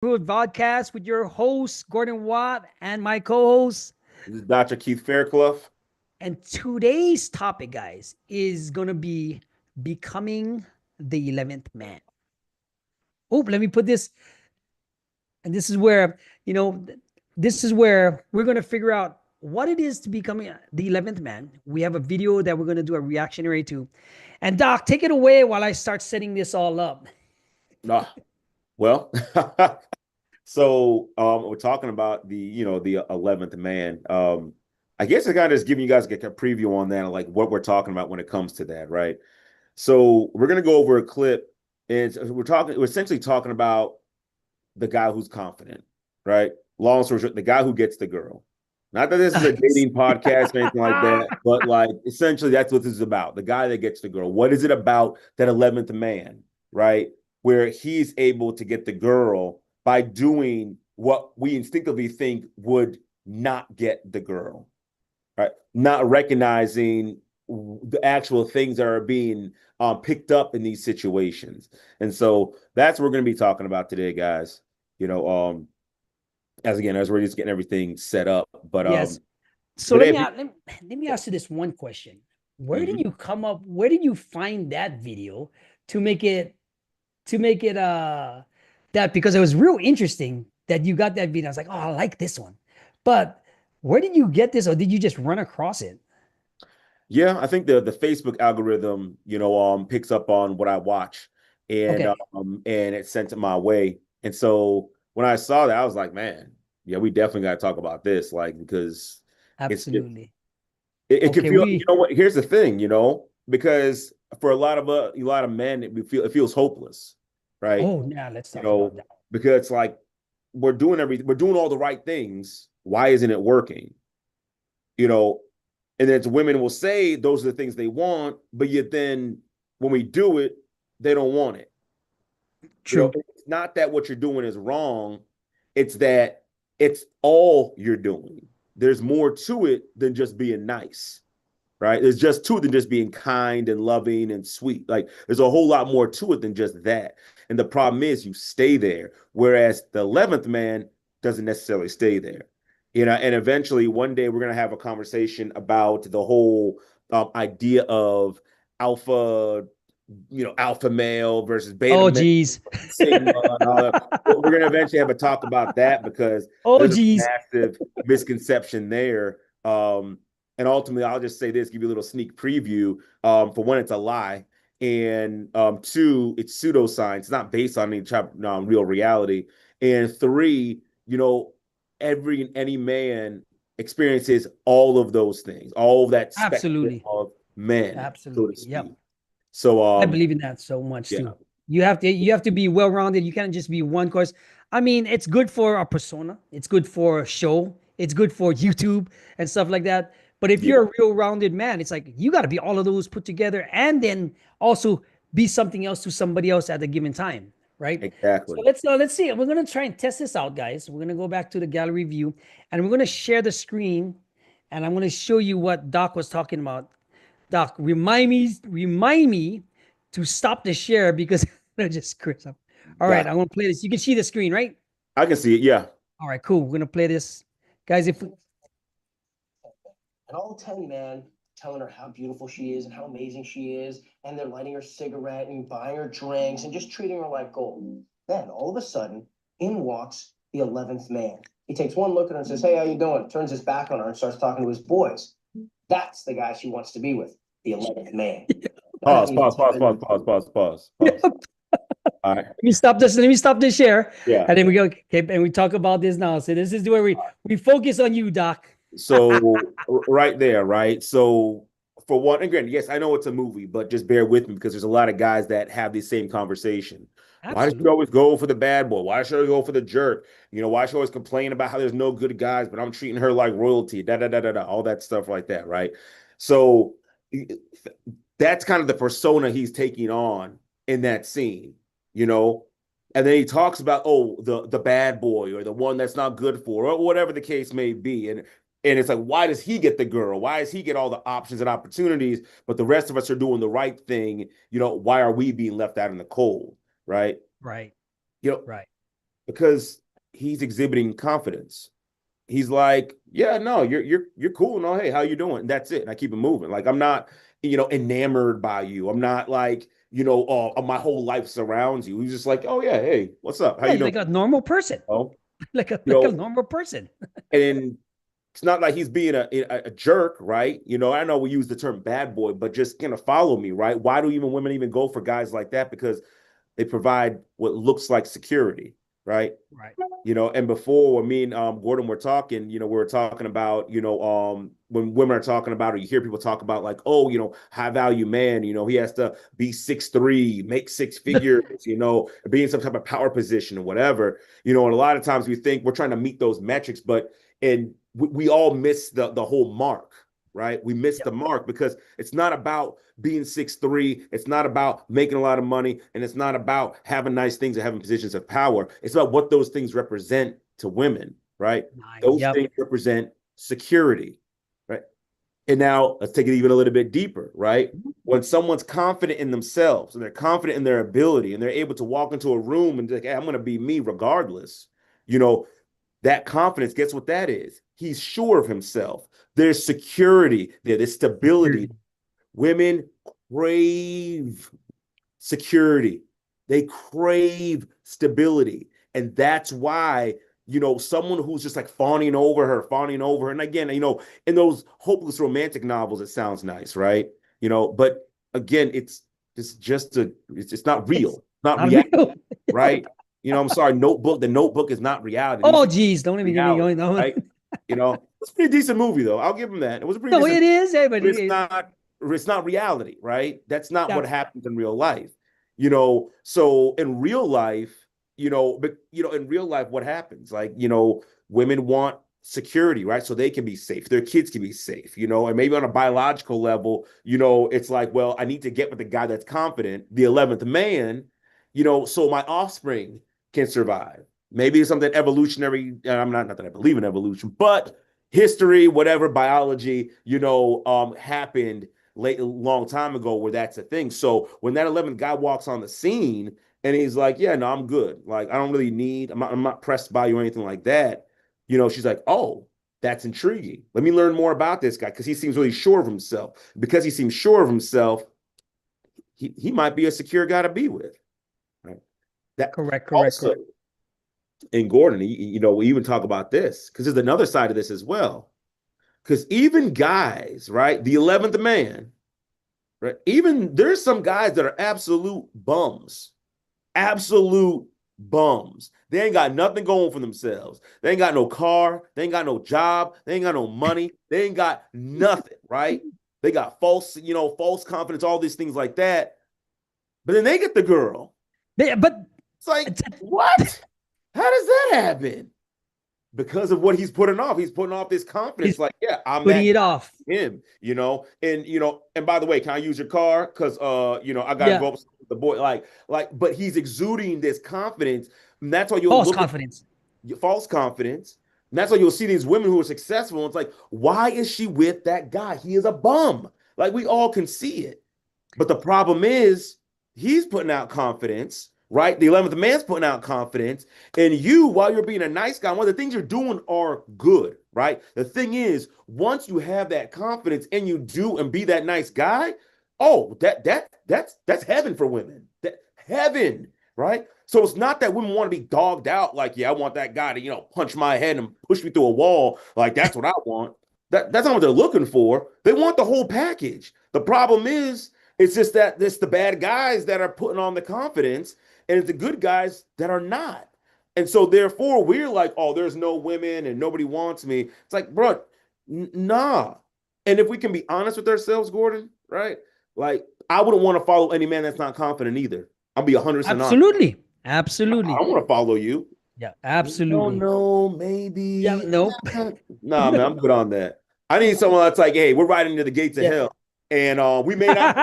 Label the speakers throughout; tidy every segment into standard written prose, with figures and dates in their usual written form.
Speaker 1: Food Vodcast with your host, Gordon Watt, and my co host.
Speaker 2: This is Dr. Keith Fairclough.
Speaker 1: And today's topic, guys, is going to be becoming the 11th man. Oh, let me put this. And this is where, you know, this is where we're going to figure out what it is to becoming the 11th man. We have a video that we're going to do a reactionary to. And Doc, take it away while I start setting this all up.
Speaker 2: Ah, well, we're talking about the 11th man. I guess I got to just giving you guys a preview on that, like what we're talking about when it comes to that, right? So we're gonna go over a clip, and we're essentially talking about the guy who's confident, right? Long story short, the guy who gets the girl. Not that this is a
Speaker 1: Nice.
Speaker 2: dating podcast or anything like that, but like essentially that's what this is about. The guy that gets the girl. What is it about that 11th man, right? Where he's able to get the girl by doing what we instinctively think would not get the girl, right? Not recognizing the actual things that are being picked up in these situations. And so that's what we're going to be talking about today, guys. You know, as we're just getting everything set up. But
Speaker 1: Yes. So
Speaker 2: today,
Speaker 1: let me ask you this one question. Where did
Speaker 2: Mhm.
Speaker 1: you come up? Where did you find that video to make it to make it that because it was real interesting that you got that video. I was like, oh, I like this one. But where did you get this, or did you just run across it?
Speaker 2: Yeah, I think the Facebook algorithm, picks up on what I watch, and
Speaker 1: Okay,
Speaker 2: it sent it my way. And so when I saw that, I was like, man, yeah, we definitely got to talk about this, like because it's just
Speaker 1: absolutely.
Speaker 2: it can
Speaker 1: Okay,
Speaker 2: feel. You
Speaker 1: we
Speaker 2: know what? Here's the thing, because for a lot of men, it feels hopeless, right?
Speaker 1: oh now let's
Speaker 2: You
Speaker 1: talk about
Speaker 2: know,
Speaker 1: that.
Speaker 2: because it's like we're doing all the right things. Why isn't it working? You know, and then women will say those are the things they want, but yet then when we do it, they don't want it.
Speaker 1: True.
Speaker 2: It's not that what you're doing is wrong, it's that it's all you're doing. There's more to it than just being nice, right? There's just to it than just being kind and loving and sweet. Like there's a whole lot more to it than just that. And the problem is you stay there, whereas the 11th man doesn't necessarily stay there. And eventually one day we're gonna have a conversation about the whole idea of alpha, alpha male versus beta
Speaker 1: Oh
Speaker 2: male,
Speaker 1: geez.
Speaker 2: sigma, and all that. We're gonna eventually have a talk about that because
Speaker 1: Oh
Speaker 2: there's a
Speaker 1: geez.
Speaker 2: massive misconception there. And ultimately, I'll just say this, give you a little sneak preview. For one, it's a lie. And two, it's pseudoscience. It's not based on any type of real reality. And three, any man experiences all of those things, all of that spectrum
Speaker 1: Absolutely.
Speaker 2: of men, so to
Speaker 1: Absolutely. Yep.
Speaker 2: speak. So
Speaker 1: I believe in that so much
Speaker 2: yeah,
Speaker 1: too. You have to be well rounded. You can't just be one course. I mean, it's good for a persona. It's good for a show. It's good for YouTube and stuff like that. But if
Speaker 2: yeah,
Speaker 1: you're a real rounded man, it's like you got to be all of those put together and then also be something else to somebody else at a given time, right? So
Speaker 2: exactly.
Speaker 1: let's see. We're gonna try and test this out, guys. We're gonna go back to the gallery view and we're gonna share the screen and I'm gonna show you what Doc was talking about. Doc, remind me to stop the share because I just screwed up. All right,
Speaker 2: Got
Speaker 1: I'm gonna play this. You can see the screen, right?
Speaker 2: I can see it. Yeah.
Speaker 1: All right, cool. We're gonna play this, guys. If
Speaker 3: And all 10 men telling her how beautiful she is and how amazing she is. And they're lighting her cigarette and buying her drinks and just treating her like gold. Then all of a sudden, in walks the 11th man. He takes one look at her and says, "Hey, how you doing?" Turns his back on her and starts talking to his boys. That's the guy she wants to be with, the 11th man. Not
Speaker 2: Pause,
Speaker 3: even
Speaker 2: pause, pause, pause,
Speaker 3: 10.
Speaker 2: pause, pause, pause, pause. All right.
Speaker 1: let me stop this. Let me stop this share,
Speaker 2: Yeah.
Speaker 1: and then we go. Okay, and we talk about this now. So this is where we focus on you, Doc.
Speaker 2: So right there, right? So for one, again, yes, I know it's a movie, but just bear with me because there's a lot of guys that have the same conversation. Why does she
Speaker 1: Absolutely.
Speaker 2: always go for the bad boy? Why does she always go for the jerk? Why does she always complain about how there's no good guys, but I'm treating her like royalty, da da da da da, all that stuff like that, right? So that's kind of the persona he's taking on in that scene, you know. And then he talks about the bad boy or the one that's not good for or whatever the case may be, and it's like why does he get the girl? Why does he get all the options and opportunities, but the rest of us are doing the right thing? Why are we being left out in the cold, right?
Speaker 1: Right.
Speaker 2: You know,
Speaker 1: Right.
Speaker 2: Because he's exhibiting confidence. He's like, yeah, no, you're cool. No, hey, how you doing? That's it. And I keep it moving. Like I'm not, enamored by you. I'm not like, my whole life surrounds you. He's just like, oh yeah, hey, what's up? How
Speaker 1: Yeah,
Speaker 2: you
Speaker 1: he's
Speaker 2: doing?
Speaker 1: like a normal person.
Speaker 2: Oh,
Speaker 1: Like a
Speaker 2: you
Speaker 1: like a
Speaker 2: know,
Speaker 1: normal person.
Speaker 2: and it's not like he's being a jerk, right? I know we use the term bad boy, but just kind of follow me, right? Why do even women even go for guys like that? Because they provide what looks like security, right?
Speaker 1: Right.
Speaker 2: And before when me and Gordon were talking, we were talking about, when women are talking about, or you hear people talk about like, oh, high value man, he has to be 6'3", make six figures, be in some type of power position or whatever, and a lot of times we think we're trying to meet those metrics, but and we all miss the whole mark, right? We miss the mark because it's not about being 6'3". It's not about making a lot of money, and it's not about having nice things and having positions of power. It's about what those things represent to women, right?
Speaker 1: Nice.
Speaker 2: Those
Speaker 1: Yep.
Speaker 2: things represent security, right? And now let's take it even a little bit deeper, right? When someone's confident in themselves and they're confident in their ability and they're able to walk into a room and be like, hey, I'm going to be me regardless, that confidence, guess what that is? He's sure of himself. There's security there, there's stability. Women crave security. They crave stability. And that's why, someone who's just like fawning over her. And again, in those hopeless romantic novels, it sounds nice, right? But again, it's not real,
Speaker 1: It's
Speaker 2: not
Speaker 1: not
Speaker 2: reality,
Speaker 1: real.
Speaker 2: right? I'm sorry, Notebook. The Notebook is not reality.
Speaker 1: Oh, geez, don't even get me
Speaker 2: Reality,
Speaker 1: going. No,
Speaker 2: right? It's a pretty decent movie though. I'll give him that. It was a pretty
Speaker 1: no,
Speaker 2: decent.
Speaker 1: it is. Hey, but
Speaker 2: But it's not reality, right? That's not what happens in real life. So in real life, in real life, what happens? Like, women want security, right? So they can be safe. Their kids can be safe, and maybe on a biological level, it's like, well, I need to get with the guy that's confident, the 11th man, so my offspring can survive. Maybe it's something evolutionary. I'm not that I believe in evolution, but history, whatever, biology, happened long time ago where that's a thing. So when that 11th guy walks on the scene and he's like, yeah, no, I'm good. Like, I don't really need, I'm not pressed by you or anything like that. She's like, oh, that's intriguing. Let me learn more about this guy because he seems really sure of himself. Because he seems sure of himself, he might be a secure guy to be with. Right. That
Speaker 1: correct.
Speaker 2: also, in Gordon, we even talk about this because there's another side of this as well. Because even guys, right, the 11th man, right, even there's some guys that are absolute bums. Absolute bums. They ain't got nothing going for themselves. They ain't got no car. They ain't got no job. They ain't got no money. They ain't got nothing, right? They got false confidence, all these things like that. But then they get the girl.
Speaker 1: But
Speaker 2: it's like, what? How does that happen? Because of what he's putting off. He's putting off this confidence. Like, yeah, I'm
Speaker 1: putting it off.
Speaker 2: Him, and by the way, can I use your car? Because I gotta go up with the boy. But he's exuding this confidence. And that's why you'll
Speaker 1: false confidence.
Speaker 2: False confidence. And that's why you'll see these women who are successful. And it's like, why is she with that guy? He is a bum. Like, we all can see it. But the problem is he's putting out confidence. Right? The 11th man's putting out confidence. And you, while you're being a nice guy, one of the things you're doing are good, right? The thing is, once you have that confidence and you do and be that nice guy, oh, that's heaven for women. That heaven, right? So it's not that women want to be dogged out like, yeah, I want that guy to, punch my head and push me through a wall. Like, that's what I want. That's not what they're looking for. They want the whole package. The problem is, it's just that it's the bad guys that are putting on the confidence and it's the good guys that are not. And so therefore we're like, oh, there's no women and nobody wants me. It's like, bro, nah. And if we can be honest with ourselves, Gordon, right? Like, I wouldn't want to follow any man that's not confident either. I'll be 100%
Speaker 1: absolutely
Speaker 2: honest.
Speaker 1: Absolutely.
Speaker 2: I don't want to follow you.
Speaker 1: Yeah, absolutely.
Speaker 2: No, maybe.
Speaker 1: Yeah, nope.
Speaker 2: Nah, man, I'm good on that. I need someone that's like, hey, we're riding into the gates of hell. And we may not,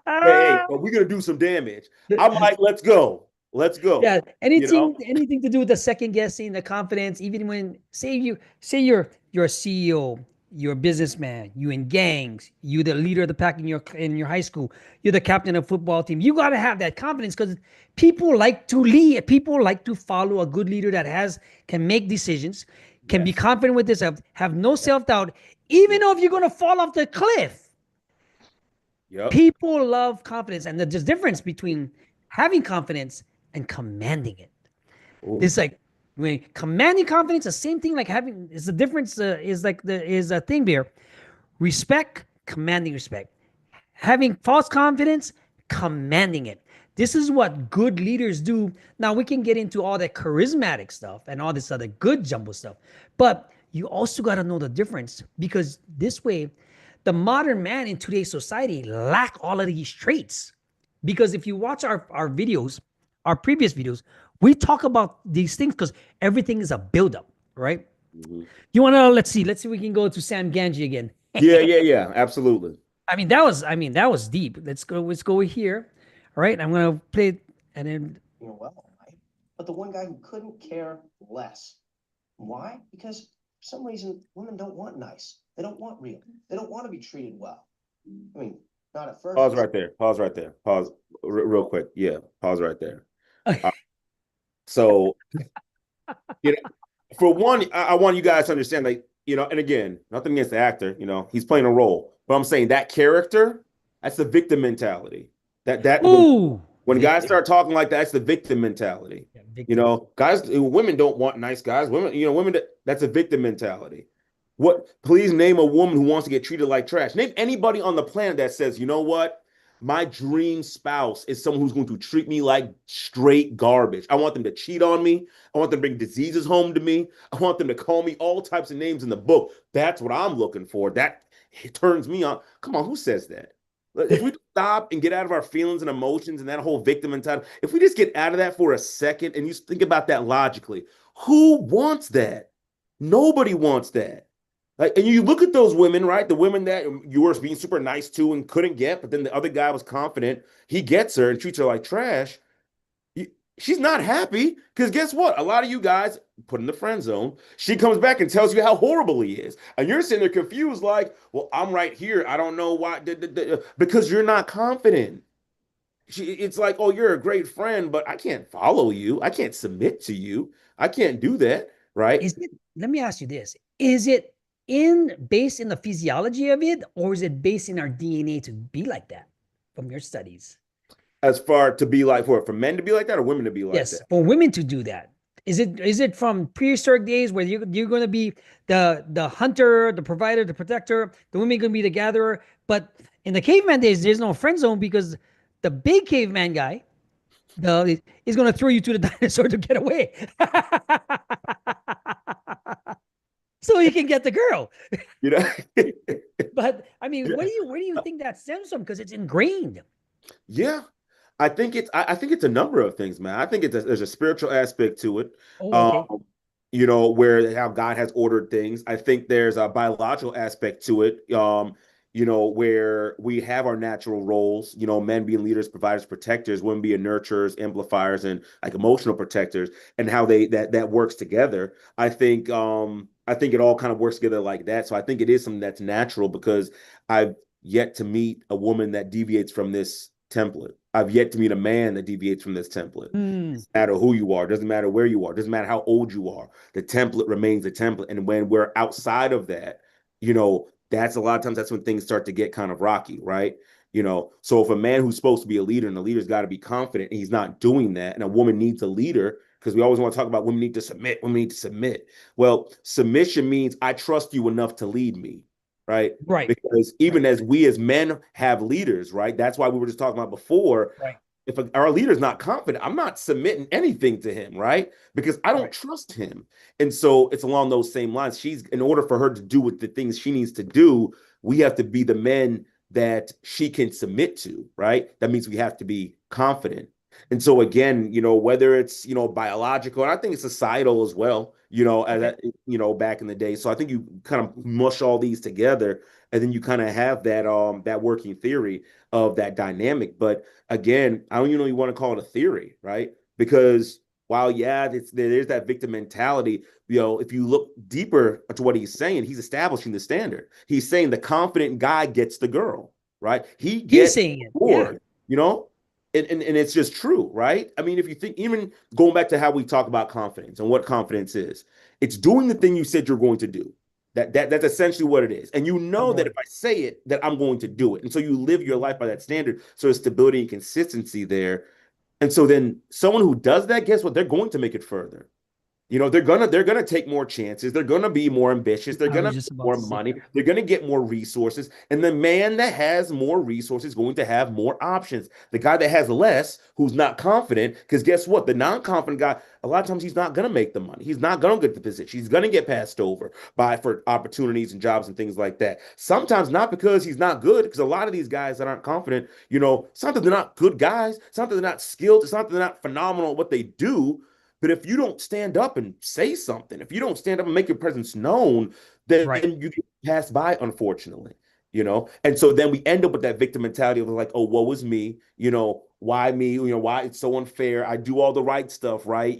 Speaker 2: hey, but we're gonna do some damage. I'm like, let's go.
Speaker 1: Yeah, anything to do with the second guessing, the confidence, even when say you're a CEO you're a businessman, you in gangs, you the leader of the pack in your high school, you're the captain of football team. You got to have that confidence because people like to lead. People like to follow a good leader that can make decisions, can be
Speaker 2: Yes.
Speaker 1: confident with this, have no self-doubt, even though if you're gonna fall off the cliff.
Speaker 2: Yep.
Speaker 1: People love confidence, and there's difference between having confidence and commanding it.
Speaker 2: Ooh.
Speaker 1: It's like when commanding confidence, the same thing like having is the difference is a thing there. Respect, commanding respect. Having false confidence, commanding it. This is what good leaders do. Now we can get into all that charismatic stuff and all this other good jumbo stuff, but you also got to know the difference because this way, the modern man in today's society lack all of these traits. Because if you watch our videos, our previous videos, we talk about these things because everything is a buildup, right?
Speaker 2: Mhm.
Speaker 1: You want to let's see if we can go to Sam Ganji again.
Speaker 2: Yeah, absolutely.
Speaker 1: That was deep. Let's go here. All right, I'm gonna play it and then
Speaker 3: Well, right? But the one guy who couldn't care less. Why? Because for some reason, women don't want nice. They don't want real. They don't want to be treated well. I mean, not at first.
Speaker 2: Pause right there. Pause right there. Pause real quick. Yeah, pause right there. So, you know, for one, I want you guys to understand, like, and again, nothing against the actor, he's playing a role, but I'm saying that character, that's the victim mentality. That
Speaker 1: ooh,
Speaker 2: when guys start talking like that, that's the victim mentality.
Speaker 1: yeah, victim.
Speaker 2: Guys, women don't want nice guys. Women, that's a victim mentality. Please name a woman who wants to get treated like trash. Name anybody on the planet that says, you know what? My dream spouse is someone who's going to treat me like straight garbage. I want them to cheat on me. I want them to bring diseases home to me. I want them to call me all types of names in the book. That's what I'm looking for. That turns me on. Come on, who says that? If we stop and get out of our feelings and emotions and that whole victim mentality, if we just get out of that for a second and you think about that logically, who wants that? Nobody wants that. Like, and you look at those women, right? The women that you were being super nice to and couldn't get, but then the other guy was confident. He gets her and treats her like trash. She's not happy because guess what? A lot of you guys put in the friend zone. She comes back and tells you how horrible he is. And you're sitting there confused, like, well, I'm right here. I don't know why. Because you're not confident. It's like, oh, you're a great friend, but I can't follow you. I can't submit to you. I can't do that, right?
Speaker 1: Let me ask you this. Is it based in the physiology of it, or is it based in our DNA to be like that from your studies?
Speaker 2: As far to be like for men to be like that or women to be like
Speaker 1: Yes,
Speaker 2: that?
Speaker 1: for women to do that. Is it from prehistoric days where you're going to be the hunter, the provider, the protector, the women going to be the gatherer? But in the caveman days, there's no friend zone because the big caveman guy is going to throw you to the dinosaur to get away. So he can get the girl.
Speaker 2: You know?
Speaker 1: But I mean, where do you think that stems from? Because it's ingrained.
Speaker 2: Yeah. I think it's a number of things, man. I think there's a spiritual aspect to it.
Speaker 1: Oh, okay.
Speaker 2: Where how God has ordered things. I think there's a biological aspect to it. Where we have our natural roles, men being leaders, providers, protectors, women being nurturers, amplifiers, and like emotional protectors, and how that works together. I think it all kind of works together like that. So I think it is something that's natural because I've yet to meet a woman that deviates from this template. I've yet to meet a man that deviates from this template. Doesn't matter who you are, doesn't matter where you are, doesn't matter how old you are. The template remains the template. And when we're outside of that, that's a lot of times that's when things start to get kind of rocky, right? So if a man who's supposed to be a leader and the leader's got to be confident and he's not doing that, and a woman needs a leader, because we always want to talk about women need to submit. Well, submission means I trust you enough to lead me, right?
Speaker 1: Right.
Speaker 2: Because even as we as men have leaders, right? That's why we were just talking about before.
Speaker 1: Right.
Speaker 2: If our leader's not confident, I'm not submitting anything to him, right? Because I don't
Speaker 1: Right.
Speaker 2: trust him. And so it's along those same lines. In order for her to do what the things she needs to do, we have to be the men that she can submit to, right? That means we have to be confident. And so again, whether it's, biological, and I think it's societal as well, back in the day. So I think you kind of mush all these together and then you kind of have that working theory of that dynamic. But again, I don't even know you want to call it a theory, right? Because while there's that victim mentality, if you look deeper to what he's saying, he's establishing the standard. He's saying the confident guy gets the girl, right? He
Speaker 1: He's
Speaker 2: gets
Speaker 1: saying it.
Speaker 2: bored,
Speaker 1: Yeah.
Speaker 2: and it's just true, right? I mean, if you think, even going back to how we talk about confidence and what confidence is, it's doing the thing you said you're going to do. That's essentially what it is. And you know that if I say it, that I'm going to do it. And so you live your life by that standard. So there's stability and consistency there. And so then someone who does that, guess what? They're going to make it further. They're gonna take more chances. They're gonna be more ambitious. They're gonna
Speaker 1: just
Speaker 2: have
Speaker 1: about
Speaker 2: more
Speaker 1: to say
Speaker 2: money.
Speaker 1: that.
Speaker 2: They're gonna get more resources. And the man that has more resources is going to have more options. The guy that has less, who's not confident, because guess what? The non-confident guy, a lot of times he's not gonna make the money. He's not gonna get the position. He's gonna get passed over for opportunities and jobs and things like that. Sometimes not because he's not good, because a lot of these guys that aren't confident, it's not that they're not good guys. It's not that they're not skilled. It's not that they're not phenomenal at what they do. But if you don't stand up and say something, if you don't stand up and make your presence known, then you get passed by, unfortunately, And so then we end up with that victim mentality of like, oh, woe is me, why me, why it's so unfair. I do all the right stuff, right?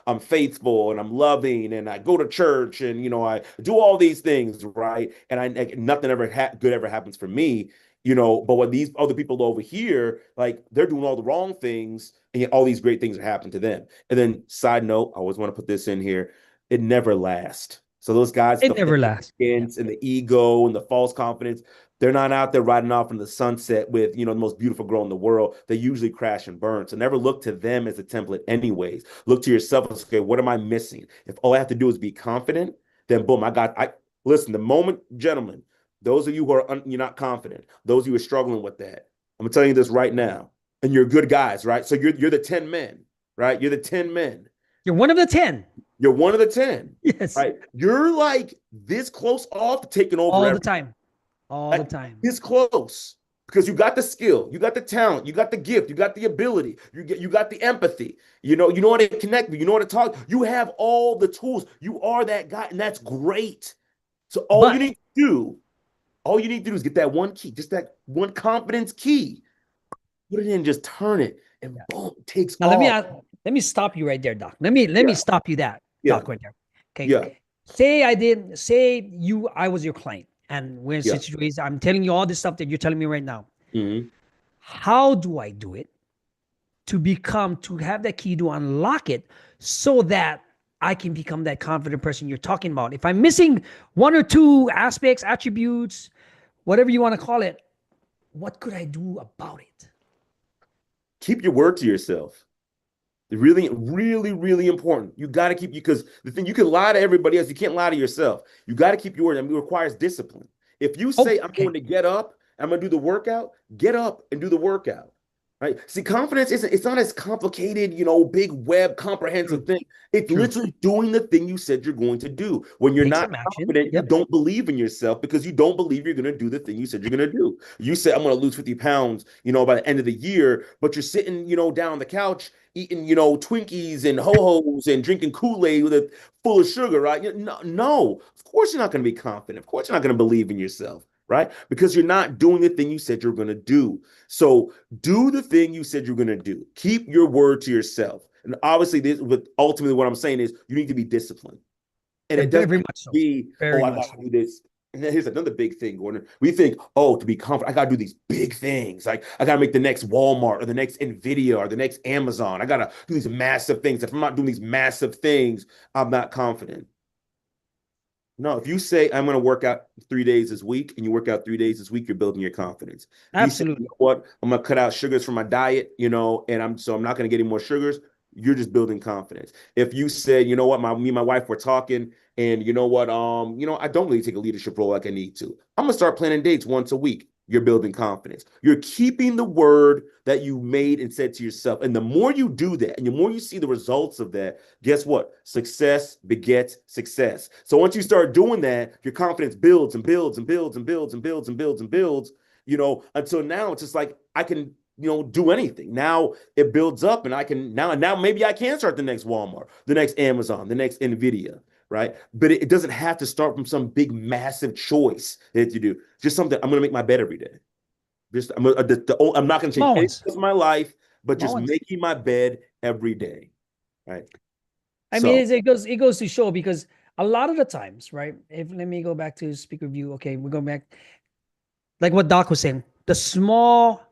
Speaker 2: I'm faithful and I'm loving and I go to church and, I do all these things, right? And nothing good ever happens for me. But when these other people over here, like they're doing all the wrong things, and yet all these great things are happening to them. And then, side note, I always want to put this in here: it never lasts. So those guys,
Speaker 1: It never lasts.
Speaker 2: And the ego and the false confidence, they're not out there riding off in the sunset with the most beautiful girl in the world. They usually crash and burn. So never look to them as a template, anyways. Look to yourself and say, okay, what am I missing? If all I have to do is be confident, then boom, listen. The moment, gentlemen. Those of you who are you're not confident, those of you who are struggling with that, I'm telling you this right now. And you're good guys, right? So you're the 10 men, right? You're the 10 men.
Speaker 1: You're one of the 10.
Speaker 2: You're one of the 10.
Speaker 1: Yes.
Speaker 2: Right? You're like this close off to taking over
Speaker 1: all the time. All the time.
Speaker 2: This close. Because you got the skill, you got the talent, you got the gift, you got the ability, you got the empathy, you know how to connect, you know how to talk. You have all the tools. You are that guy, and that's great. So all you need to do is get that one key, just that one confidence key. Put it in, just turn it, and boom, it takes
Speaker 1: now
Speaker 2: off.
Speaker 1: Let me stop you right there, Doc. Let me stop you Doc, right there. Okay.
Speaker 2: Yeah.
Speaker 1: Say I was your client, and we're in situations. I'm telling you all this stuff that you're telling me right now.
Speaker 2: Mm-hmm.
Speaker 1: How do I do it to have that key to unlock it so that I can become that confident person you're talking about? If I'm missing one or two aspects, attributes, whatever you want to call it, what could I do about it?
Speaker 2: Keep your word to yourself. Really, really, really important. You got to keep because the thing, you can lie to everybody else. You can't lie to yourself. You got to keep your word. I mean, it requires discipline. If you say, I'm going to get up, I'm going to do the workout, get up and do the workout. Right? See, confidence it's not as complicated, big web comprehensive thing. It's literally doing the thing you said you're going to do. When you're not confident, you don't believe in yourself because you don't believe you're going to do the thing you said you're going to do. You said, I'm going to lose 50 pounds, by the end of the year, but you're sitting, down on the couch eating, Twinkies and Ho-Hos and drinking Kool-Aid full of sugar, right? No, of course you're not going to be confident. Of course you're not going to believe in yourself. Right? Because you're not doing the thing you said you're going to do. So do the thing you said you're going to do. Keep your word to yourself. And obviously, ultimately what I'm saying is you need to be disciplined. And it doesn't be, I got to do this. And then here's another big thing, Gordon. We think, to be confident, I got to do these big things. Like I got to make the next Walmart or the next NVIDIA or the next Amazon. I got to do these massive things. If I'm not doing these massive things, I'm not confident. No, if you say I'm going to work out 3 days this week and you work out 3 days this week, you're building your confidence.
Speaker 1: Absolutely.
Speaker 2: You say, what? I'm going to cut out sugars from my diet, and I'm not going to get any more sugars. You're just building confidence. If you said, you know what, me and my wife were talking, and you know what, I don't really take a leadership role like I need to. I'm going to start planning dates once a week. You're building confidence. You're keeping the word that you made and said to yourself. And the more you do that, and the more you see the results of that, guess what? Success begets success. So once you start doing that, your confidence builds and builds and builds and builds and builds and builds and builds, until now it's just like I can, do anything. Now it builds up and I can now maybe I can start the next Walmart, the next Amazon, the next NVIDIA. Right. But it doesn't have to start from some big, massive choice that you do. Just something. I'm going to make my bed every day. I'm not going to change anything in my life, but just making my bed every day. right?
Speaker 1: I
Speaker 2: So
Speaker 1: mean, it goes to show because a lot of the times, right? If let me go back to speaker view. Okay, we're going back. Like what Doc was saying, the small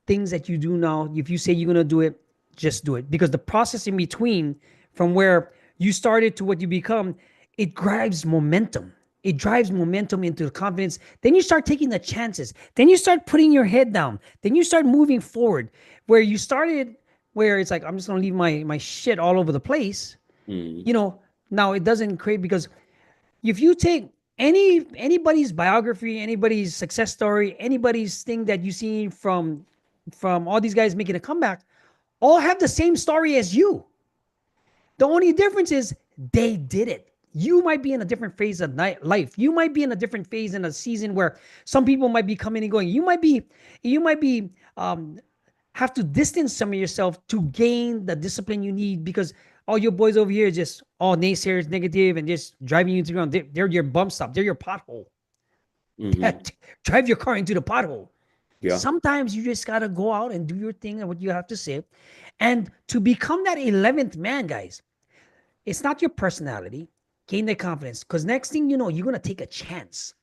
Speaker 1: things that you do now, if you say you're gonna do it, just do it. Because the process in between, from where you started to what you become, it drives momentum. It drives momentum into the confidence. Then you start taking the chances. Then you start putting your head down. Then you start moving forward. Where you started, where it's like, I'm just gonna leave my shit all over the place.
Speaker 2: mm,
Speaker 1: You know, now it doesn't create because if you take anybody's biography, anybody's success story, anybody's thing that you see from all these guys making a comeback, all have the same story as you. The only difference is they did it. You might be in a different phase of life. You might be in a different phase in a season where some people might be coming and going. You might be have to distance some of yourself to gain the discipline you need because all your boys over here just all naysayers, negative, and just driving you to the ground. They're your bump stop. They're your pothole.
Speaker 2: mhm.
Speaker 1: Drive your car into the pothole.
Speaker 2: Yeah.
Speaker 1: Sometimes you just gotta go out and do your thing and what you have to say. And to become that 11th man, guys, it's not your personality. Gain the confidence. Because next thing you know, you're gonna take a chance.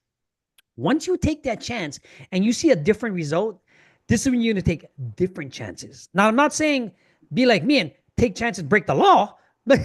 Speaker 1: Once you take that chance and you see a different result, this is when you're going to take different chances. Now, I'm not saying be like me and take chances, break the law, but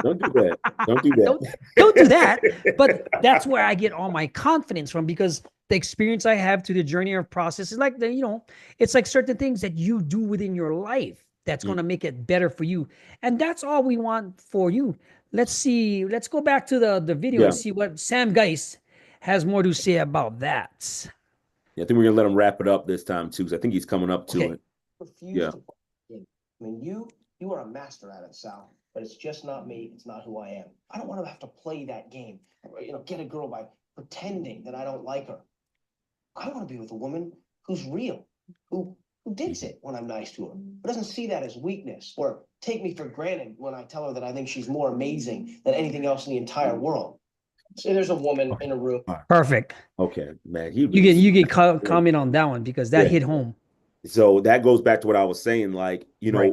Speaker 2: Don't do that. Don't do
Speaker 1: don't,
Speaker 2: that.
Speaker 1: don't do that. But that's where I get all my confidence from because the experience I have to the journey of process is like it's like certain things that you do within your life that's going to make it better for you. And that's all we want for you. Let's see. Let's go back to the video and
Speaker 2: Yeah.
Speaker 1: see what Sam Geis has more to say about that.
Speaker 2: Yeah, I think we're gonna let him wrap it up this time too, because I think he's coming up to
Speaker 1: Okay.
Speaker 2: it.
Speaker 3: Refuse
Speaker 2: Yeah.
Speaker 3: to play the game. I mean, you are a master at it, Sal, but it's just not me. It's not who I am. I don't want to have to play that game. Get a girl by pretending that I don't like her. I want to be with a woman who's real, who digs it when I'm nice to her, who doesn't see that as weakness or take me for granted when I tell her that I think she's more amazing than anything else in the entire world. Say there's a woman in a room.
Speaker 1: Perfect.
Speaker 2: Okay, man.
Speaker 1: You get comment on that one because that
Speaker 2: Yeah.
Speaker 1: hit home.
Speaker 2: So that goes back to what I was saying. Like,
Speaker 1: Right.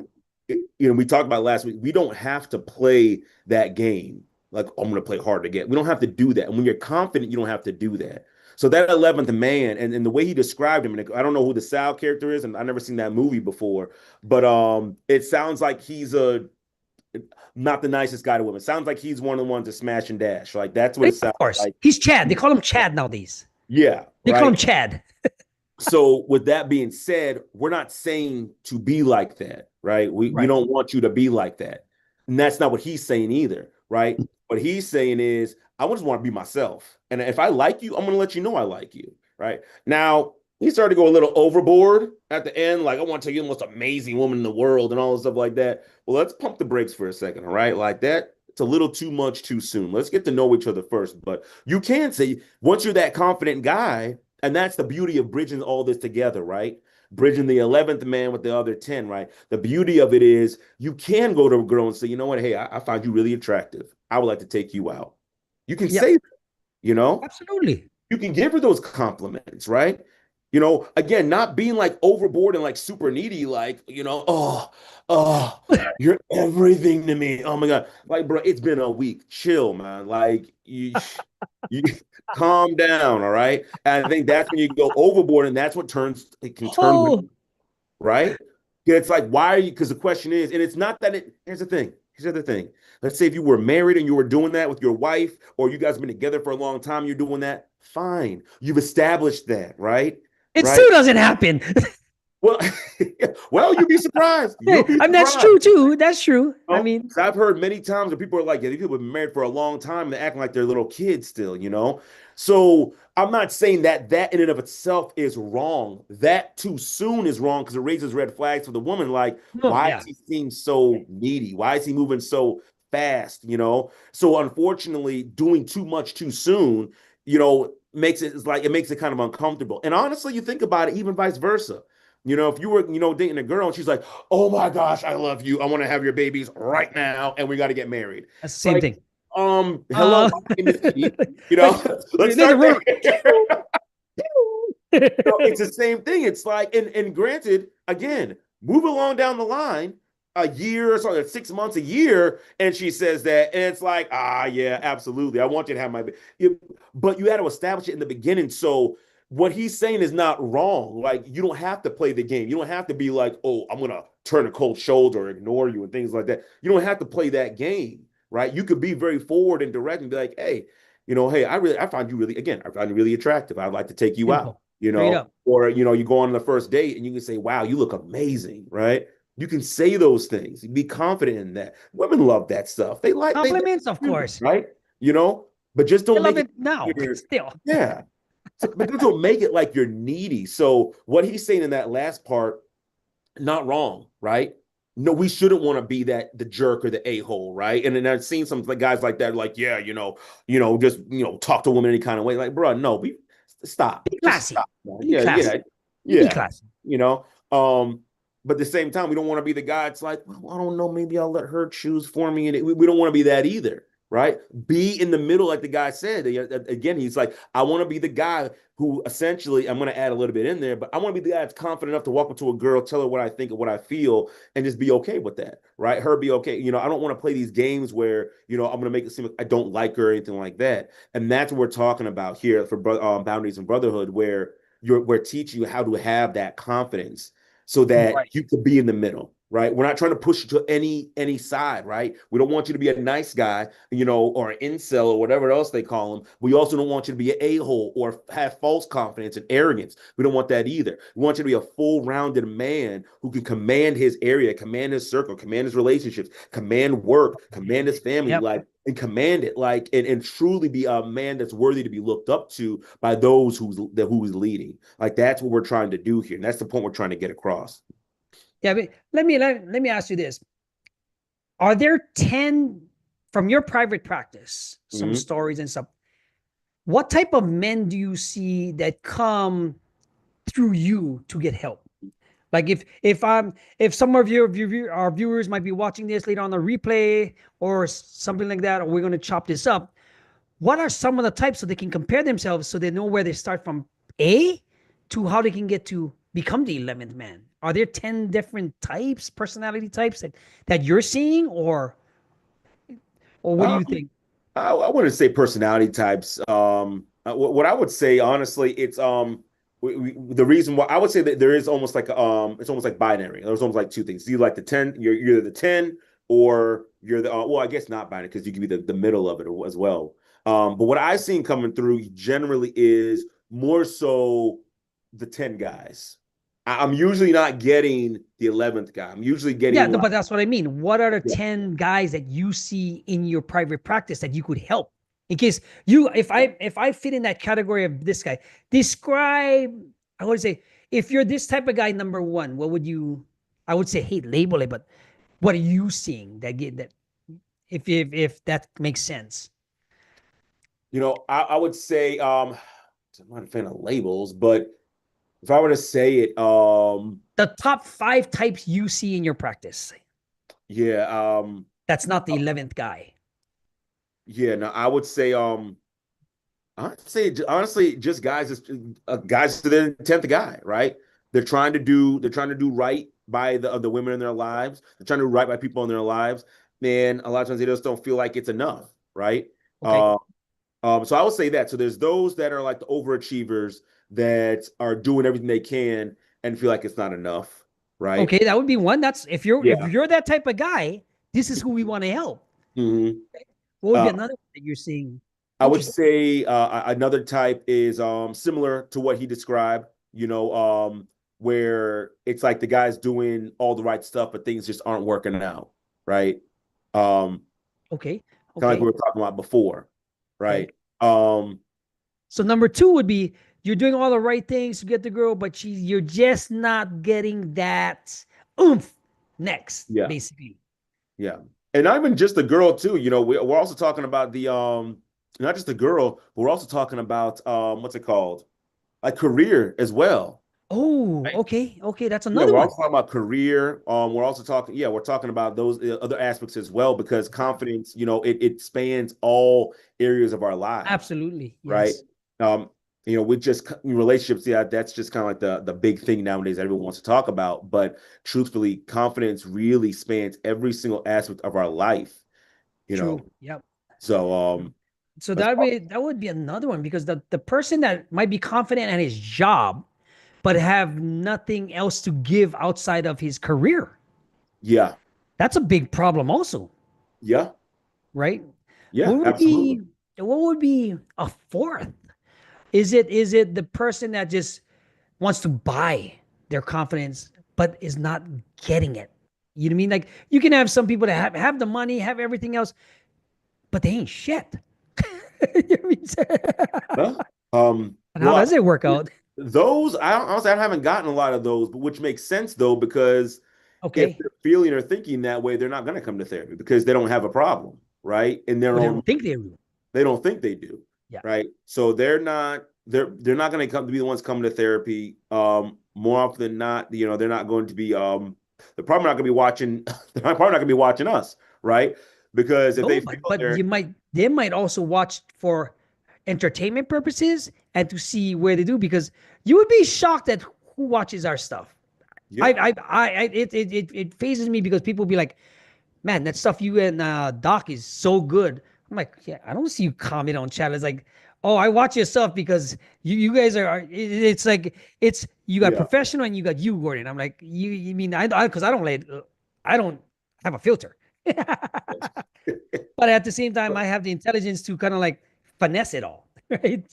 Speaker 2: We talked about last week. We don't have to play that game. Like, I'm going to play hard to get. We don't have to do that. And when you're confident, you don't have to do that. So that 11th man and the way he described him, and I don't know who the Sal character is, and I've never seen that movie before, but it sounds like he's not the nicest guy to women. Sounds like he's one of the ones to smash and dash. Like that's what it sounds
Speaker 1: Of course.
Speaker 2: like.
Speaker 1: He's Chad. They call him Chad nowadays.
Speaker 2: Yeah.
Speaker 1: They call him
Speaker 2: right.
Speaker 1: Chad.
Speaker 2: So with that being said, we're not saying to be like that, right? We
Speaker 1: Right.
Speaker 2: don't want you to be like that. And that's not what he's saying either, right? What he's saying is, I just want to be myself. And if I like you, I'm going to let you know I like you, right? Now, he started to go a little overboard at the end. Like, I want to tell you the most amazing woman in the world and all this stuff like that. Well, let's pump the brakes for a second, all right? Like that, it's a little too much too soon. Let's get to know each other first. But you can say, once you're that confident guy, and that's the beauty of bridging all this together, right? Bridging the 11th man with the other 10, right? The beauty of it is you can go to a girl and say, you know what? Hey, I find you really attractive. I would like to take you out. You can say that,
Speaker 1: Absolutely.
Speaker 2: You can give her those compliments, right? Again, not being like overboard and like super needy, like, oh, you're everything to me. Oh my God. Like, bro, it's been a week. Chill, man. Like, you calm down, all right? And I think that's when you go overboard, and that's what it can turn, right? It's like, why are you? Because the question is, and it's not that here's the thing. Here's the other thing. Let's say if you were married and you were doing that with your wife, or you guys have been together for a long time, you're doing that, fine. You've established that, right?
Speaker 1: It still doesn't happen.
Speaker 2: Well, you'd be surprised.
Speaker 1: That's true too. That's true. I mean,
Speaker 2: I've heard many times where people are like, yeah, these people have been married for a long time and they're acting like they're little kids still. So I'm not saying that in and of itself is wrong. That too soon is wrong because it raises red flags for the woman. Like, why is he seem so needy? Why is he moving so fast? So unfortunately, doing too much too soon, makes it kind of uncomfortable. And honestly, you think about it, even vice versa. If you were, dating a girl and she's like, oh my gosh, I love you. I want to have your babies right now. And we got to get married.
Speaker 1: That's the same thing.
Speaker 2: Hello. Let's start there. It's the same thing. It's like, and granted, again, move along down the line. a year or something, 6 months, a year, and she says that, and it's like, yeah, absolutely, I want you to have my, but you had to establish it in the beginning. So what he's saying is not wrong. Like, you don't have to play the game. You don't have to be like, oh, I'm gonna turn a cold shoulder or ignore you and things like that. You don't have to play that game, right? You could be very forward and direct and be like, hey, hey, I find you really, again, I find you really attractive. I'd like to take you out,
Speaker 1: Simple. Straight up.
Speaker 2: or you go on the first date and you can say, wow, you look amazing, right? You can say those things. Be confident in that. Women love that stuff. They like
Speaker 1: Compliments, of course.
Speaker 2: right? But just
Speaker 1: They
Speaker 2: don't
Speaker 1: love
Speaker 2: make
Speaker 1: it now. Still.
Speaker 2: yeah. But don't make it like you're needy. So what he's saying in that last part, not wrong, right? No, we shouldn't want to be the jerk or the a-hole, right? And then I've seen some guys like that, like, yeah, just talk to a woman any kind of way. Like, bro, no, stop.
Speaker 1: Be classy.
Speaker 2: Stop,
Speaker 1: be classy.
Speaker 2: Yeah.
Speaker 1: Be classy.
Speaker 2: But at the same time, we don't want to be the guy. It's like, well, I don't know, maybe I'll let her choose for me. And we don't want to be that either, right? Be in the middle, like the guy said. Again, he's like, I want to be the guy who essentially, I'm going to add a little bit in there, but I want to be the guy that's confident enough to walk up to a girl, tell her what I think and what I feel, and just be okay with that, right? Her be okay. I don't want to play these games where, I'm going to make it seem like I don't like her or anything like that. And that's what we're talking about here for Boundaries and Brotherhood, where we're teaching you how to have that confidence so that you could be in the middle, right? We're not trying to push you to any side, right? We don't want you to be a nice guy, or an incel or whatever else they call them. We also don't want you to be an a-hole or have false confidence and arrogance. We don't want that either. We want you to be a full-rounded man who can command his area, command his circle, command his relationships, command work, command his family life, and command it, and truly be a man that's worthy to be looked up to by those who's leading. Like, that's what we're trying to do here, and that's the point we're trying to get across.
Speaker 1: Yeah, but let me ask you this: are there 10 from your private practice, some stories and stuff? What type of men do you see that come through you to get help? Like, if some of our viewers might be watching this later on the replay or something like that, or we're going to chop this up, what are some of the types so they can compare themselves, so they know where they start from A to how they can get to become the 11th man? Are there 10 different types, personality types that you're seeing, or what do you think?
Speaker 2: I wouldn't say personality types. What I would say, honestly, it's the reason why I would say that there is almost like it's almost like binary. There's almost like two things. You like the 10, you're either the 10 or you're the well, I guess not binary, because you can be the middle of it as well. But what I've seen coming through generally is more so the 10 guys. I'm usually not getting the 11th guy. I'm usually getting
Speaker 1: but that's what I mean. What are the 10 guys that you see in your private practice that you could help? In case if I fit in that category of this guy, describe, I would say, if you're this type of guy, number one, what would you, I would say, label it, but what are you seeing that if that makes sense?
Speaker 2: I would say, I'm not a fan of labels, but if I were to say it,
Speaker 1: the top 5 types you see in your practice.
Speaker 2: Yeah.
Speaker 1: That's not the 11th guy.
Speaker 2: Yeah, no, I would say, I'd say honestly, just guys to the 10th guy, right? They're trying to do right by the women in their lives. They're trying to do right by people in their lives. And a lot of times they just don't feel like it's enough, right?
Speaker 1: Okay.
Speaker 2: So I would say that. So there's those that are like the overachievers that are doing everything they can and feel like it's not enough, right?
Speaker 1: Okay, that would be one. That's if you're that type of guy, this is who we want to help.
Speaker 2: Mm-hmm.
Speaker 1: What would be another one that you're seeing?
Speaker 2: I would say another type is similar to what he described, where it's like the guy's doing all the right stuff, but things just aren't working out, right?
Speaker 1: Okay.
Speaker 2: Kind of like we were talking about before, right?
Speaker 1: Okay. So number 2 would be you're doing all the right things to get the girl, but you're just not getting that oomph next, basically.
Speaker 2: Yeah. And not even just the girl too, we're also talking about the not just the girl, but we're also talking about what's it called? Like career as well.
Speaker 1: Oh,
Speaker 2: right?
Speaker 1: Okay. That's another
Speaker 2: we're
Speaker 1: one.
Speaker 2: also talking about career. We're also talking, we're talking about those other aspects as well, because confidence, it spans all areas of our lives.
Speaker 1: Absolutely.
Speaker 2: Yes. Right. with just relationships, yeah, that's just kind of like the big thing nowadays that everyone wants to talk about. But truthfully, confidence really spans every single aspect of our life, you know.
Speaker 1: True. Yep.
Speaker 2: So
Speaker 1: So
Speaker 2: as far-
Speaker 1: that would be another one because the person that might be confident at his job, but have nothing else to give outside of his career.
Speaker 2: yeah,
Speaker 1: That's a big problem also,
Speaker 2: yeah,
Speaker 1: right?
Speaker 2: yeah,
Speaker 1: What would
Speaker 2: absolutely.
Speaker 1: be what would be a fourth? Is it the person that just wants to buy their confidence but is not getting it? You know what I mean? Like you can have some people that have the money, have everything else, but they ain't shit. You know what I mean?
Speaker 2: Huh?
Speaker 1: And how
Speaker 2: Well,
Speaker 1: does it work out?
Speaker 2: those honestly I haven't gotten a lot of those, but which makes sense though because if
Speaker 1: Okay.
Speaker 2: they're feeling or thinking that way, they're not going to come to therapy because they don't have a problem, right? In their
Speaker 1: Or they
Speaker 2: own,
Speaker 1: don't think they do.
Speaker 2: they don't think they do,
Speaker 1: Yeah.
Speaker 2: right? So they're not going to come to be the ones coming to therapy. More often than not, they're not going to be they're probably not going to be watching. They're probably not going to be watching us, right? Because if
Speaker 1: No,
Speaker 2: they feel
Speaker 1: but
Speaker 2: they're
Speaker 1: they might also watch for entertainment purposes and to see where they do because you would be shocked at who watches our stuff.
Speaker 2: yeah,
Speaker 1: It phases me because people be like, man, that stuff you and Doc is so good. I'm like, yeah, I don't see you comment on chat. It's like, oh, I watch your stuff because you guys it's like it's you got
Speaker 2: yeah.
Speaker 1: professional and you got you, Gordon. I'm like, you mean I because I don't have a filter. But at the same time, I have the intelligence to kind of like finesse it all, right?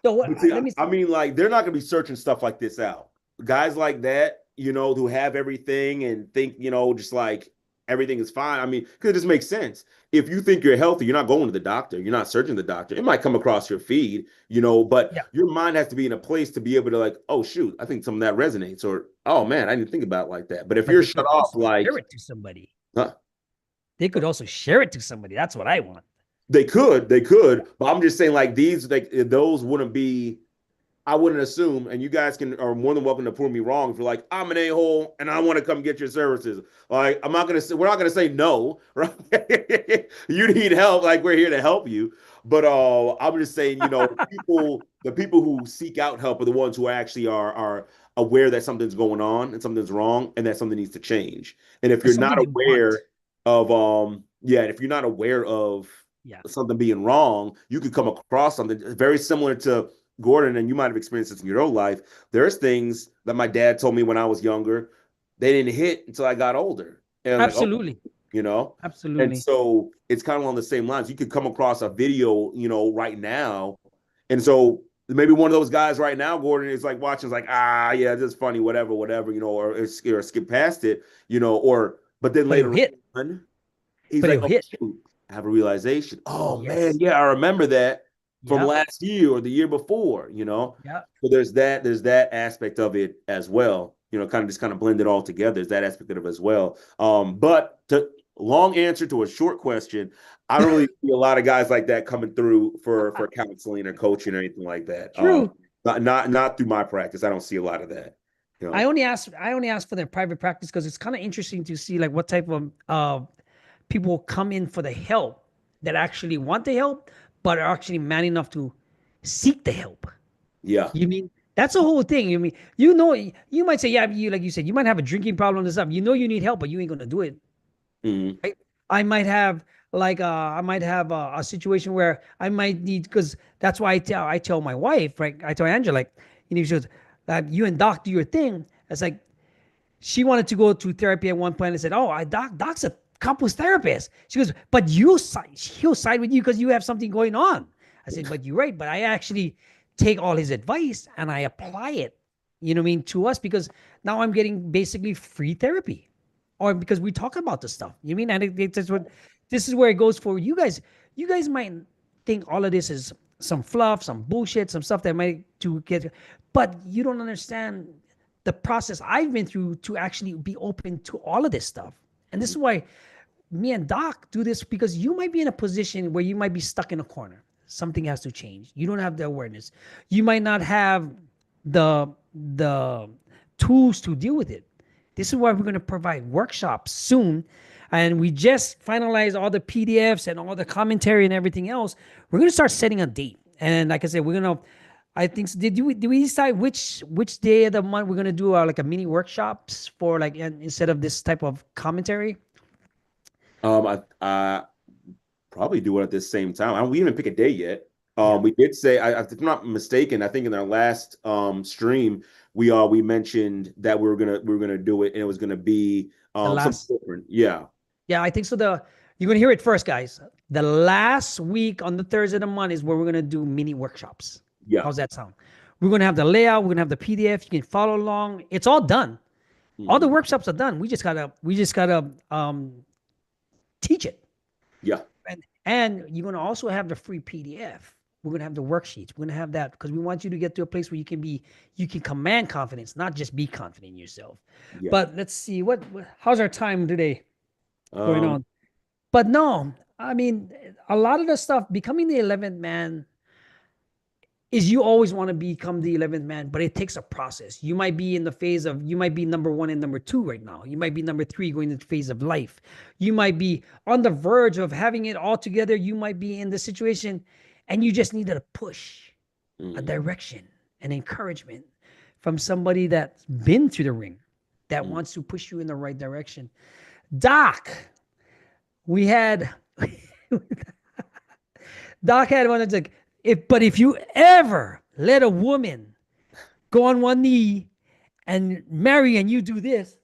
Speaker 1: So what?
Speaker 2: But see,
Speaker 1: Let me
Speaker 2: I mean, like they're not going to be searching stuff like this out. Guys like that, who have everything and think, just like everything is fine. I mean, because it just makes sense. If you think you're healthy, you're not going to the doctor. You're not searching the doctor. It might come across your feed, but
Speaker 1: yeah.
Speaker 2: your mind has to be in a place to be able to like, oh shoot, I think some of that resonates, or oh man, I didn't think about it like that. But if
Speaker 1: But
Speaker 2: you're
Speaker 1: they
Speaker 2: shut
Speaker 1: could
Speaker 2: off,
Speaker 1: also
Speaker 2: like,
Speaker 1: share it to somebody.
Speaker 2: huh,
Speaker 1: They could also share it to somebody. That's what I want.
Speaker 2: they could, but I'm just saying like these, like those wouldn't be. I wouldn't assume, and you guys are more than welcome to prove me wrong if you're like, I'm an a-hole and I want to come get your services. Like, we're not gonna say no, right? You need help, like we're here to help you. But I'm just saying, the people who seek out help are the ones who actually are aware that something's going on and something's wrong and that something needs to change. And if
Speaker 1: It's
Speaker 2: you're
Speaker 1: something
Speaker 2: not
Speaker 1: they want.
Speaker 2: aware of if you're not aware of
Speaker 1: Yeah.
Speaker 2: something being wrong, you could come across something very similar to Gordon, and you might have experienced this in your own life. There's things that my dad told me when I was younger, they didn't hit until I got older. And I'm like, oh,
Speaker 1: Absolutely.
Speaker 2: you know? And
Speaker 1: Absolutely.
Speaker 2: so it's kind of along the same lines. You could come across a video, right now. And so maybe one of those guys right now, Gordon, is like watching, is like, yeah, this is funny, whatever, or skip past it, but then
Speaker 1: But it'll
Speaker 2: later
Speaker 1: hit.
Speaker 2: on, he's
Speaker 1: But
Speaker 2: like,
Speaker 1: it'll
Speaker 2: oh,
Speaker 1: hit.
Speaker 2: shoot, I have a realization. Oh, man,
Speaker 1: Yes.
Speaker 2: yeah, I remember that from
Speaker 1: Yep.
Speaker 2: last year or the year before,
Speaker 1: Yep.
Speaker 2: So there's that aspect of it as well, kind of blend it all together. There's that aspect of it as well. But to long answer to a short question, I don't really see a lot of guys like that coming through for counseling or coaching or anything like that.
Speaker 1: True.
Speaker 2: Not through my practice. I don't see a lot of that.
Speaker 1: I only ask for their private practice because it's kind of interesting to see like what type of people come in for the help that actually want the help, but are actually man enough to seek the help.
Speaker 2: Yeah.
Speaker 1: You mean that's the whole thing. You mean you might say, yeah, you like you said, you might have a drinking problem and stuff. You need help, but you ain't gonna do it.
Speaker 2: Mhm.
Speaker 1: Right? I might have I might have a situation where I might need because that's why I tell my wife, right? I tell Angela, like, she goes, you and Doc do your thing. It's like she wanted to go to therapy at one point and said, "Oh, Doc's a couples therapist." She goes, "But he'll side with you because you have something going on." I said, "But you're right. But I actually take all his advice and I apply it. You know what I mean to us because now I'm getting basically free therapy, or because we talk about the stuff. You mean and that's what this is where it goes for you guys. You guys might think all of this is some fluff, some bullshit, some stuff that might to get, but you don't understand the process I've been through to actually be open to all of this stuff. And this is why me and Doc do this because you might be in a position where you might be stuck in a corner. Something has to change. You don't have the awareness. You might not have the tools to deal with it. This is why we're going to provide workshops soon. And we just finalized all the PDFs and all the commentary and everything else. We're going to start setting a date. And like I said, we're going to I think so. Did we decide which day of the month we're gonna do like a mini workshops for like instead of this type of commentary?
Speaker 2: I probably do it at the same time. We didn't even pick a day yet.
Speaker 1: Yeah.
Speaker 2: We did say, if I'm not mistaken, I think in our last stream we mentioned that we were gonna do it, and it was gonna be
Speaker 1: The
Speaker 2: something
Speaker 1: last,
Speaker 2: different. Yeah,
Speaker 1: yeah, I think so. You're gonna hear it first, guys. The last week on the Thursday of the month is where we're gonna do mini workshops.
Speaker 2: yeah.
Speaker 1: How's that sound? We're gonna have the layout. We're gonna have the PDF. You can follow along. It's all done. All the
Speaker 2: Mhm.
Speaker 1: workshops are done. We just gotta teach it.
Speaker 2: Yeah,
Speaker 1: And you're gonna also have the free PDF. We're gonna have the worksheets. We're gonna have that because we want you to get to a place where you can command confidence, not just be confident in yourself.
Speaker 2: yeah.
Speaker 1: But let's see how's our time today going
Speaker 2: Um,
Speaker 1: on. But no, I mean, a lot of the stuff becoming the 11th man is you always want to become the 11th man, but it takes a process. You might be in the phase of, you might be number one and number two right now. You might be number three going into the phase of life. You might be on the verge of having it all together. You might be in the situation and you just needed a push, a
Speaker 2: mhm.
Speaker 1: direction, an encouragement from somebody that's been through the ring that
Speaker 2: Mm.
Speaker 1: wants to push you in the right direction. Doc, we had Doc had one that's like, if you ever let a woman go on one knee and marry and you do this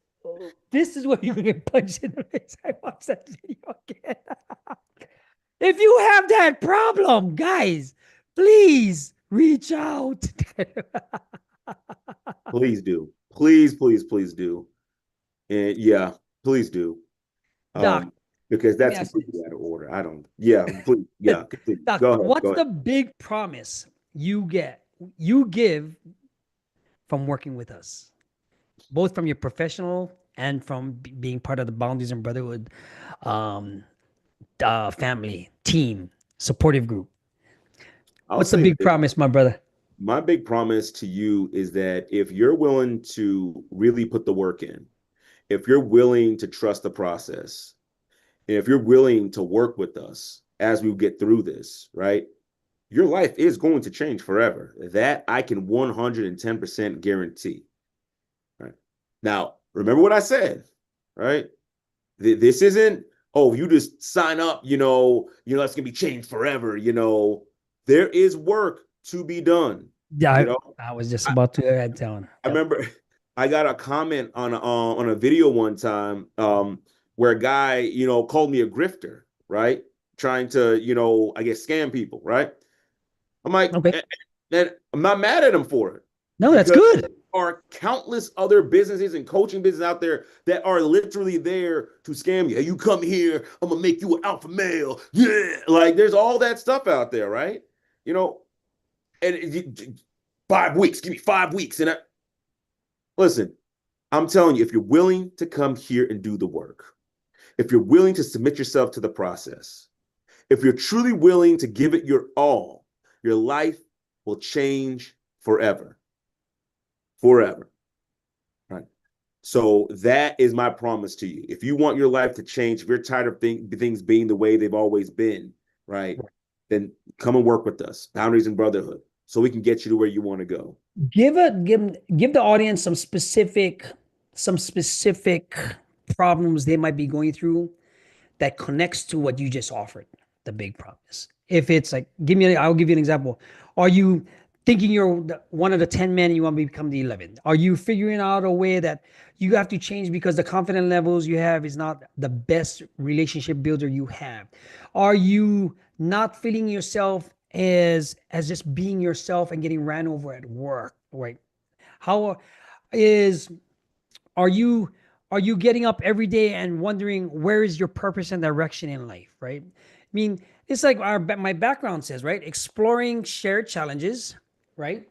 Speaker 1: is what you're gonna get punched in the face. I watched that video again. If you have that problem, guys, please reach out.
Speaker 2: Please do. Please, please, please do. And yeah, please do.
Speaker 1: Doc,
Speaker 2: Because
Speaker 1: let me
Speaker 2: that's
Speaker 1: ask you
Speaker 2: completely
Speaker 1: this.
Speaker 2: out of order. I don't. Yeah, please. Yeah, continue.
Speaker 1: Doc,
Speaker 2: Go ahead.
Speaker 1: what's
Speaker 2: Go
Speaker 1: the
Speaker 2: ahead.
Speaker 1: big promise you give from working with us, both from your professional and from being part of the Boundaries and Brotherhood um, family, team, supportive group?
Speaker 2: I'll
Speaker 1: What's the
Speaker 2: say
Speaker 1: big
Speaker 2: this.
Speaker 1: promise, my brother?
Speaker 2: My big promise to you is that if you're willing to really put the work in, if you're willing to trust the process, and if you're willing to work with us as we get through this, right? Your life is going to change forever. That I can 110% guarantee. Right. Now, remember what I said, right? This isn't, oh, you just sign up, that's gonna be changed forever. There is work to be done.
Speaker 1: Yeah,
Speaker 2: You know,
Speaker 1: I was just
Speaker 2: I,
Speaker 1: about to head down.
Speaker 2: I
Speaker 1: Yep.
Speaker 2: remember I got a comment on a video one time where a guy, called me a grifter, right? Trying to, I guess scam people, right? I'm like,
Speaker 1: Okay.
Speaker 2: and I'm not mad at him for it
Speaker 1: No, that's
Speaker 2: because
Speaker 1: good.
Speaker 2: there are countless other businesses and coaching businesses out there that are literally there to scam you. Hey, you come here, I'm gonna make you an alpha male. Yeah, like there's all that stuff out there, right? You know, and 5 weeks, give me 5 weeks, and listen. I'm telling you, if you're willing to come here and do the work, if you're willing to submit yourself to the process, if you're truly willing to give it your all, your life will change forever. Forever. Right. So that is my promise to you. If you want your life to change, if you're tired of things being the way they've always been, right, then come and work with us, Boundaries and Brotherhood, so we can get you to where you want to go.
Speaker 1: Give the audience some specific problems they might be going through that connects to what you just offered, the big promise. If it's like, I'll give you an example. Are you thinking you're one of the 10 men and you want to become the 11th? Are you figuring out a way that you have to change because the confidence levels you have is not the best relationship builder you have? Are you not feeling yourself as just being yourself and getting ran over at work, right? How is are you are you getting up every day and wondering where is your purpose and direction in life, right? I mean, it's like my background says, right? Exploring shared challenges, right?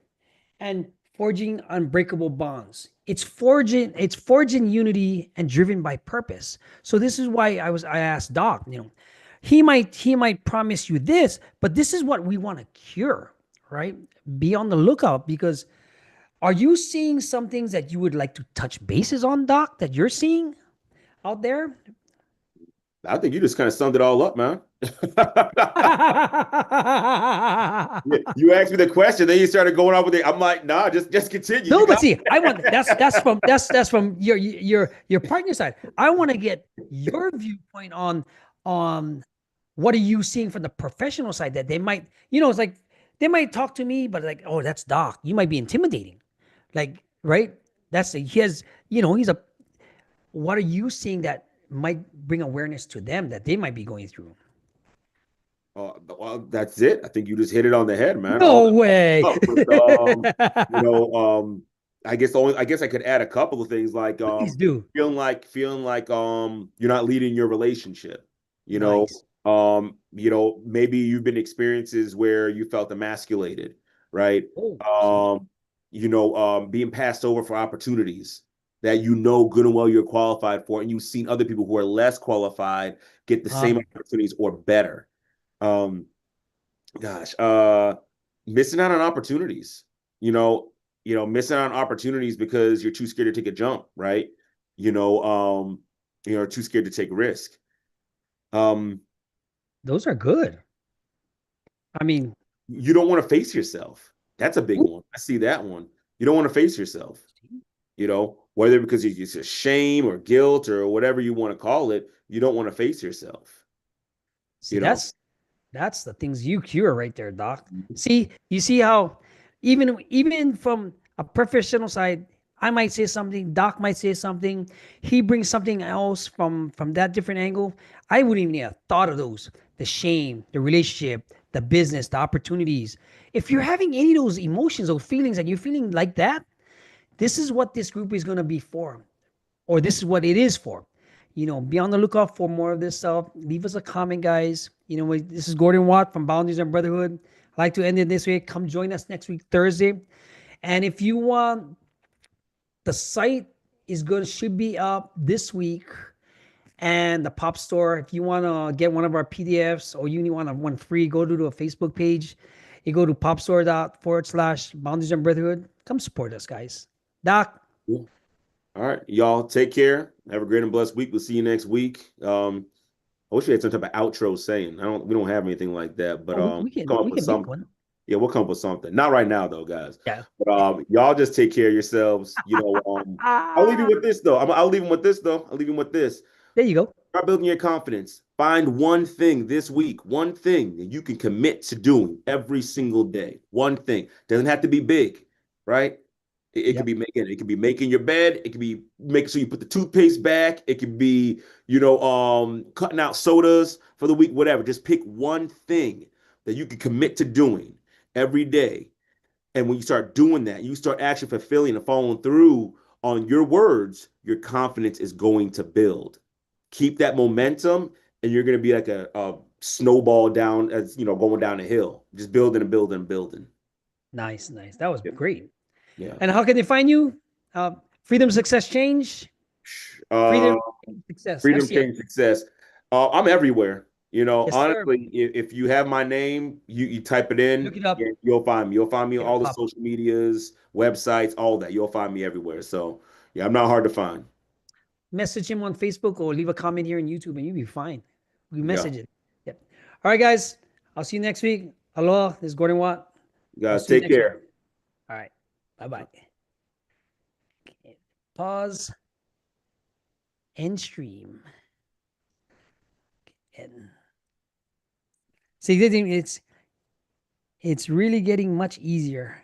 Speaker 1: And forging unbreakable bonds. It's forging unity and driven by purpose. So this is why I asked Doc, he might promise you this, but this is what we want to cure, right? Be on the lookout because are you seeing some things that you would like to touch bases on, Doc, that you're seeing out there?
Speaker 2: I think you just kind of summed it all up, man. You asked me the question, then you started going on with it. I'm like, nah, just continue.
Speaker 1: No,
Speaker 2: You
Speaker 1: but
Speaker 2: got
Speaker 1: see, I want that's from your partner side. I want to get your viewpoint on what are you seeing from the professional side that they might, it's like they might talk to me, but like, oh, that's Doc. You might be intimidating. Like, right? He has, he's a what are you seeing that might bring awareness to them that they might be going through?
Speaker 2: well, that's it. I think you just hit it on the head, man.
Speaker 1: No way.
Speaker 2: But, you know, I guess I could add a couple of things like
Speaker 1: Please do.
Speaker 2: feeling like you're not leading your relationship.
Speaker 1: Nice.
Speaker 2: Maybe you've been experiences where you felt emasculated, right?
Speaker 1: Oh,
Speaker 2: Being passed over for opportunities that you know good and well you're qualified for, and you've seen other people who are less qualified get the same opportunities or better. Um, gosh, missing out on opportunities, missing out on opportunities because you're too scared to take a jump, right? Too scared to take risk.
Speaker 1: those are good. I mean,
Speaker 2: You don't want to face yourself. That's a big one. I see that one. You don't want to face yourself, whether because it's a shame or guilt or whatever you want to call it, you don't want to face yourself.
Speaker 1: see, that's the things you cure right there, Doc. See, you see how even from a professional side, I might say something, Doc might say something, he brings something else from that different angle. I wouldn't even have thought of those. The shame, the relationship, the business, the opportunities. If you're having any of those emotions or feelings and you're feeling like that, this is what this group is going to be for, or this is what it is for. Be on the lookout for more of this stuff. Leave us a comment, guys. This is Gordon Watt from Boundaries and Brotherhood. I'd like to end it this way. Come join us next week, Thursday. And if you want, the site should be up this week. And the Pop Store, if you want to get one of our PDFs or you want one free, go to a Facebook page. You go to popstore.com/Boundaries and Brotherhood. Come support us, guys. Doc.
Speaker 2: All right, y'all take care. Have a great and blessed week. We'll see you next week. I wish we had some type of outro saying. We don't have anything like that, but
Speaker 1: we can
Speaker 2: come up with
Speaker 1: make one.
Speaker 2: Yeah, we'll come up with something. Not right now though, guys.
Speaker 1: Yeah.
Speaker 2: But y'all just take care of yourselves. I'll leave you with this though. I'll leave him with this though. I'll leave him with this.
Speaker 1: There you go.
Speaker 2: Start building your confidence. Find one thing this week, one thing that you can commit to doing every single day. One thing. Doesn't have to be big, right? It could be making your bed. It could be making sure you put the toothpaste back. It could be, cutting out sodas for the week, whatever. Just pick one thing that you can commit to doing every day. And when you start doing that, you start actually fulfilling and following through on your words, your confidence is going to build. Keep that momentum, and you're going to be like a snowball down going down a hill, just building and building and building.
Speaker 1: Nice. That was great.
Speaker 2: Yeah.
Speaker 1: And how can they find you? Freedom, Success, Change. Freedom, Success.
Speaker 2: Freedom, Change, Success. I'm everywhere.
Speaker 1: Yes,
Speaker 2: honestly, if you have my name, you type it in,
Speaker 1: look it up.
Speaker 2: You'll find me. You'll find me on all the social medias, websites, all that. You'll find me everywhere. So yeah, I'm not hard to find.
Speaker 1: Message him on Facebook or leave a comment here on YouTube and you'll be fine. We message it. Yep. All right, guys. I'll see you next week. Aloha. This is Gordon Watt.
Speaker 2: You guys take care.
Speaker 1: Week. All right. Bye-bye. Okay. Pause. End stream. And see, it's really getting much easier.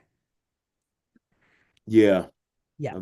Speaker 2: Yeah.
Speaker 1: Yeah.